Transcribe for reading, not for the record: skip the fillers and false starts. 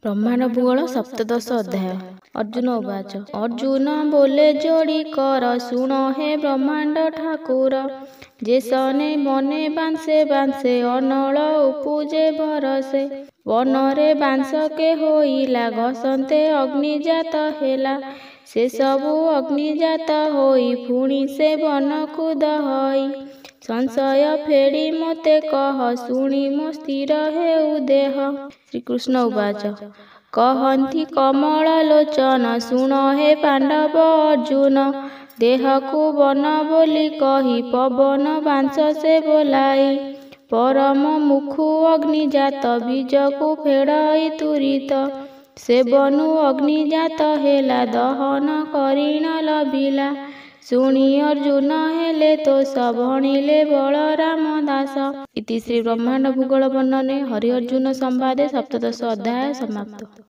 ବ୍ରହ୍ମାଣ୍ଡ ଭୂଗୋଳ ସପ୍ତଦଶ ଅଧ୍ୟାୟ। ଅର୍ଜୁନ ଉବାଚ। ଅର୍ଜୁନ ବୋଲେ ଯୋଡ଼ି କର ଶୁଣ ହେ ବ୍ରହ୍ମାଣ୍ଡ ଠାକୁର। ଯେ ସନେ ବନେ ବାଂଶେ ବାଂଶେ ଅନଳ ଉପୁଜେ ଭରସେ। ବନରେ ବାଂଶ କେ ହୋଇଲା ଘସନ୍ତେ ଅଗ୍ନିଜାତ ହେଲା। ସେ ସବୁ ଅଗ୍ନିଜାତ ହୋଇ ପୁଣି ସେ ବନକୁ ଦହଇ। ସଂଶୟ ଫେଡ଼ି ମୋତେ କହ ଶୁଣି ମୋ ସ୍ଥିର ହେଉ ଦେହ। ଶ୍ରୀକୃଷ୍ଣ ଉବାଚ। କହନ୍ତି କମଳ ଲୋଚନ ଶୁଣ ହେ ପାଣ୍ଡବ ଅର୍ଜୁନ। ଦେହକୁ ବନ ବୋଲି କହି ପବନ ବାଂଶ ସେ ବୋଲାଇ। ପରମ ମୁଖୁ ଅଗ୍ନିଜାତ ବୀଜକୁ ଫେଡ଼ଇ ତୁରିତ। ସେ ବନୁ ଅଗ୍ନିଜାତ ହେଲା ଦହନ କରିଣ ଲଭିଲା। ଶୁଣି ଅର୍ଜୁନ ହେଲେ ତୋଷ ଭଣିଲେ ବଳରାମ ଦାସ। ଇତି ଶ୍ରୀ ବ୍ରହ୍ମାଣ୍ଡ ଭୂଗୋଳ ବର୍ଣ୍ଣନେ ହରି ଅର୍ଜୁନ ସମ୍ବାଦେ ସପ୍ତଦଶ ଅଧ୍ୟାୟ ସମାପ୍ତ।